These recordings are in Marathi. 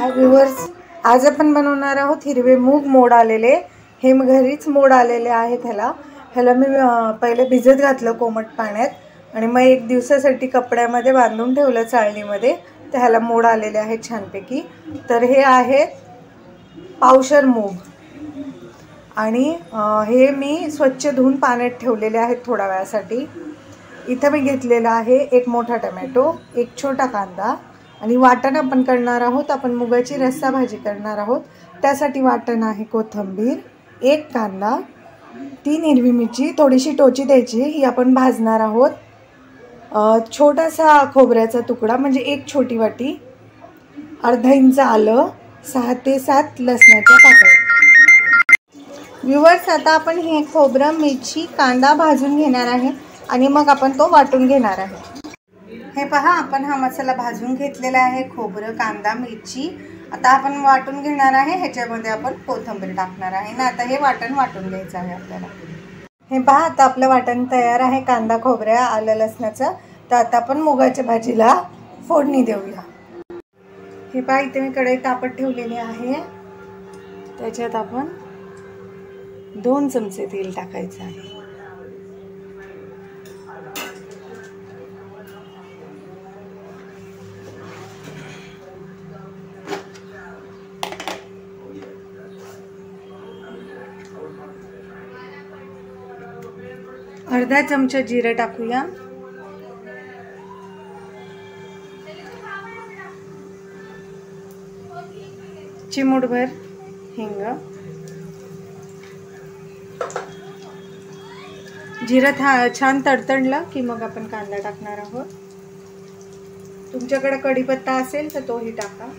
हाय व्ह्यूअर्स, आज आपण बनवणार आहोत हिरवे मूग मोड आलेले. हे घरीच मोड आलेले आहेत. ह्याला मी पहिले भिजत घातलं कोमट पाण्यात आणि मग एक दिवसासाठी कपड्यामध्ये बांधून ठेवलं चाळणीमध्ये. तर ह्याला मोड आलेले आहेत छानपैकी. तर हे आहे पावशर मूग आणि हे मी स्वच्छ धुवून पाण्यात ठेवलेले आहेत थोड्या वेळासाठी. इथं मी घेतलेला आहे एक मोठा टोमॅटो, एक छोटा कांदा आणि वाटण आपण करणार आहोत. आपण मुगाची रस्सा भाजी करणार आहोत. त्यासाठी वाटण आहे कोथिंबीर, एक कांदा, 3 हिरवी मिरची, थोडीशी टोची द्यायची, ही आपण भाजणार आहोत. छोटासा खोबऱ्याचा तुकडा म्हणजे एक छोटी वाटी, अर्धा इंच आलं, 6 ते 7 लसणाच्या पाकळ्या. व्ह्यूअर्स, आता आपण हे खोबरं, मिरची, कांदा भाजून घेणार आहे आणि मग आपण तो वाटून घेणार आहे. हे पहा, आपण हा मसाला भाजून घेतलेला आहे. खोबरं, कांदा, मिरची आता आपण वाटून घेणार आहे. ह्याच्यामध्ये आपण कोथिंबीर टाकणार आहे ना. आता हे वाटण वाटून घ्यायचं आहे आपल्याला. हे पहा, आता आपलं वाटण तयार आहे कांदा, खोबऱ्या, आलं, लसणाचं. तर आता आपण मुगाच्या भाजीला फोडणी देऊया. हे पहा, इथे मी कढई तापत ठेवलेली आहे. त्याच्यात आपण 2 चमचे तेल टाकायचं आहे. अर्धा चमचा जिरं टाकूया. चिमूटभर हिंग. जिरं छान तडतडलं की मग आपण कांदा टाकणार आहोत. तुमच्याकडे कढीपत्ता असेल तर तोही टाका.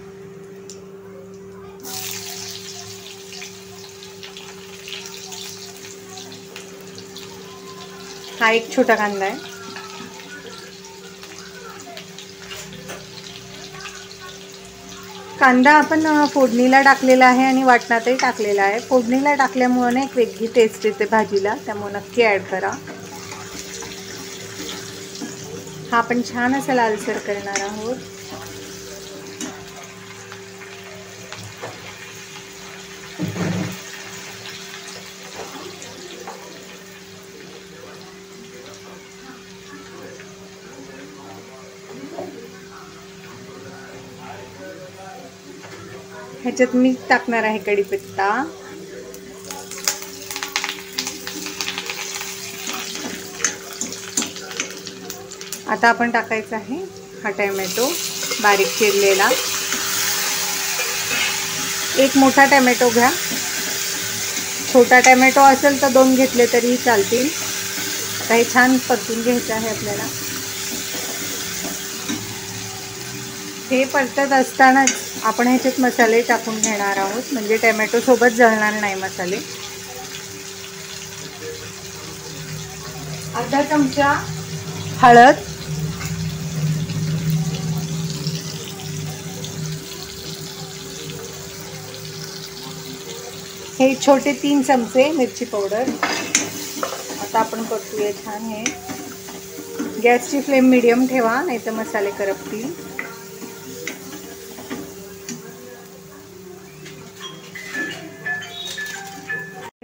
हा एक छोटा कांदा आहे. कांदा आपण फोडणीला टाकलेला आहे आणि वाटणातही टाकलेला आहे. फोडणीला टाकल्यामुळे ना एक वेगळी टेस्ट येते भाजीला, त्यामुळे नक्की ॲड करा. हा आपण छान असा लालसर करणार आहोत. ह्याच्यात मी टाकणार आहे कढीपत्ता. आता आपण टाकायचा आहे हा टोमॅटो बारीक चिरलेला. एक मोठा टोमॅटो घ्या. छोटा टोमॅटो असेल तर 2 घेतले तरीही चालतील. आता हे छान परतून घ्यायचं आहे आपल्याला. हे परतत असतानाच आपण ह्याच्यात मसाले टाकून घेणार आहोत, म्हणजे टोमॅटो सोबत जळणार नाही मसाले. अर्धा चमचा हळद, हे छोटे 3 चमचे मिरची पावडर. आता आपण परतूया छान. हे गॅसची फ्लेम मीडियम ठेवा, नाही तर मसाले करपतील.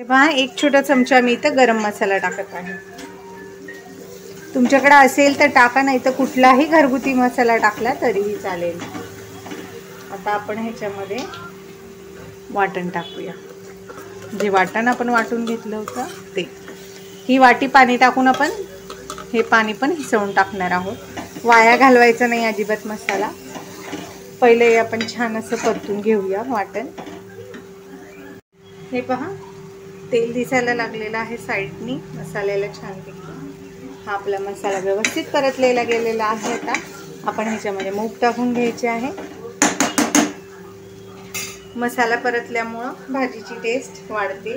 पहा, एक छोटा चमचा मी इथं गरम मसाला टाकत आहे. तुमच्याकडे असेल तर टाका, नाही तर कुठलाही घरगुती मसाला टाकला तरीही चालेल. आता आपण ह्याच्यामध्ये वाटण टाकूया. जे वाटण आपण वाटून घेतलं होतं ते. ही वाटी पाणी टाकून आपण हे पाणी पण हिसवून टाकणार आहोत. वाया घालवायचा नाही अजिबात मसाला. पहिले आपण छान असं परतून घेऊया वाटण. हे पहा, तेल दिसायला लागलेलं आहे साईडनी मसाल्याला छानपैकी. हा आपला मसाला व्यवस्थित परतलेला गेलेला आहे. आता आपण ह्याच्यामध्ये मूग टाकून घ्यायचे आहे. मसाला परतल्यामुळं भाजीची टेस्ट वाढते.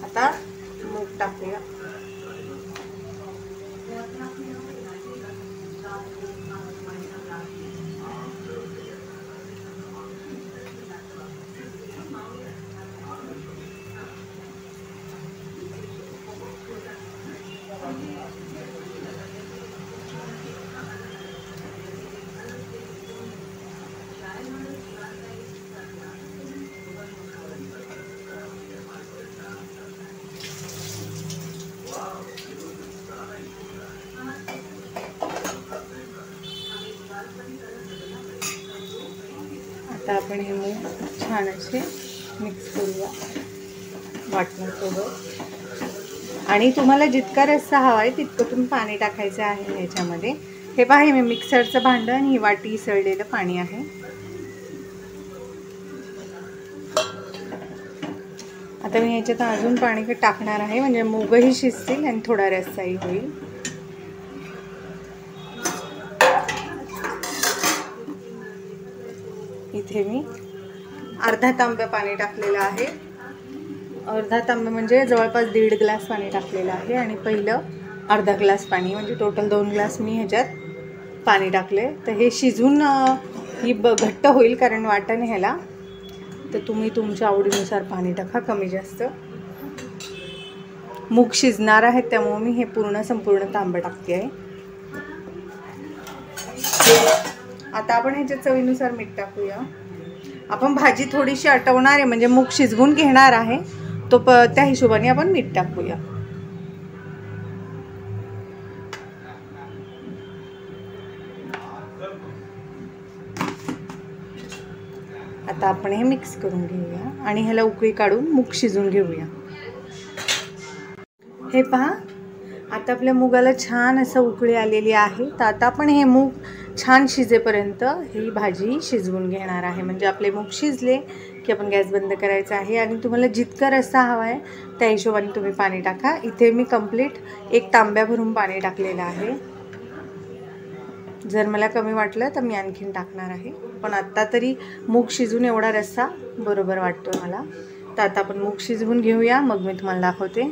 आता मूग टाकूया. आता आपण हे मूग छान असे मिक्स करूया वाटणासोबत. आणि तुम्हाला जितका रस्सा हवा आहे तितकं तुम्ही पाणी टाकायचं आहे ह्याच्यामध्ये. हे पहा, हे मी मिक्सरचं भांडं आणि ही वाटी इसळलेलं पाणी आहे. आता मी ह्याच्यात अजून पाणी टाकणार आहे, म्हणजे मूगही शिजतील आणि थोडा रस्साही होईल. इथे मी अर्धा तांब्या पाणी टाकलेलं आहे. अर्धा तांब्या म्हणजे जवळपास 1.5 ग्लास पाणी टाकलेलं आहे. आणि पहिलं अर्धा ग्लास पाणी, म्हणजे टोटल 2 ग्लास मी ह्याच्यात पाणी टाकले. तर हे शिजून ही घट्ट होईल, कारण वाटण ह्याला. तर तुम्ही तुमच्या आवडीनुसार पाणी टाका, कमी जास्त. मूग शिजणार आहेत त्यामुळे मी हे संपूर्ण तांबं टाकते आहे. आता आपण ह्याच्या चवीनुसार मीठ टाकूया. आपण भाजी थोडीशी आटवणार आहे, म्हणजे मूग शिजवून घेणार आहे, त्या हिशोबाने आपण मीठ टाकूया. आता आपण हे मिक्स करून घेऊया आणि ह्याला उकळी काढून मूग शिजवून घेऊया. हे पहा, आता आपल्या मुगाला छान असं उकळी आलेली आहे. तर आता आपण हे मूग छान शिजेपर्यंत ही भाजी शिजवून घेणार आहे. म्हणजे आपले मूग शिजले की आपण गॅस बंद करायचा आहे. आणि तुम्हाला जितका रस्सा हवा आहे त्या हिशोबाने तुम्ही पाणी टाका. इथे मी कंप्लीट 1 तांब्या भरून पाणी टाकलेलं आहे. जर मला कमी वाटलं तर मी आणखीन टाकणार आहे, पण आत्ता तरी मूग शिजून एवढा रस्सा बरोबर वाटतो मला. तर आता आपण मूग शिजवून घेऊया, मग मी तुम्हाला दाखवते.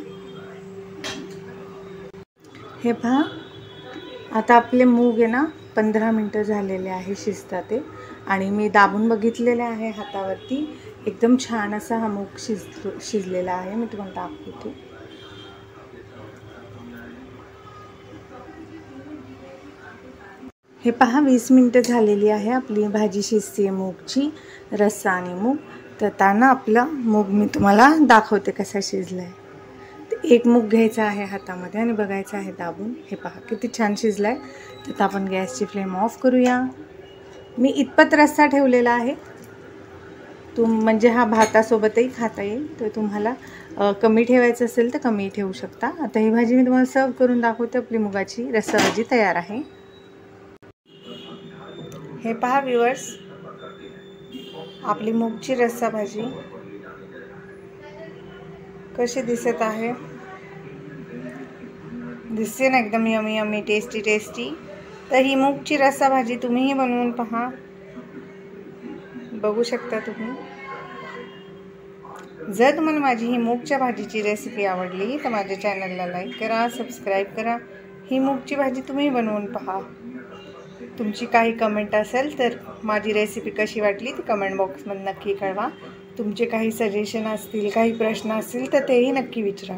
हे पहा, आता आपले मूग आहे ना 15 मिनटं झालेले आहे शिजतात ते. आणि मी दाबून बघितलेले आहे हातावरती, एकदम छान असा हा मूग शिजलेला आहे. मी तुम्हाला दाखवते. हे पहा, 20 मिनटं झालेली आहे आपली भाजी शिजते मूगची, रस्सा आणि मूग. तर त्यांना आपला मूग मी तुम्हाला दाखवते कसा शिजला आहे. तर 1 मूग घ्यायचा आहे हातामध्ये आणि बघायचं आहे दाबून. हे पहा किती छान शिजला आहे. तर आपण गॅसची फ्लेम ऑफ करूया. मी इतपत रस्सा ठेवलेला आहे, म्हणजे हा भातासोबतही खाता येईल. तर तुम्हाला कमी ठेवायचं असेल तर कमी ठेवू शकता. आता ही भाजी मी तुम्हाला सर्व करून दाखवते. आपली मुगाची रस्सा भाजी तयार आहे. हे पहा व्ह्यूअर्स, आपली मूगची रस्सा भाजी कशी दिसत आहे. दिसते ना एकदम यमी यमी, टेस्टी टेस्टी. तर ही मूगची रस्सा भाजी तुम्हीही बनवून पहा, बघू शकता तुम्ही. जर तुम्हाला माझी ही मूगच्या भाजीची रेसिपी आवडली तर माझ्या चॅनलला लाईक करा, सबस्क्राईब करा. ही मूगची भाजी तुम्ही बनवून पहा. तुमची काही कमेंट असेल तर माझी रेसिपी कशी वाटली ती कमेंट बॉक्समध्ये नक्की कळवा. तुमचे काही सजेशन असतील, काही प्रश्न असतील तर तेही नक्की विचारा.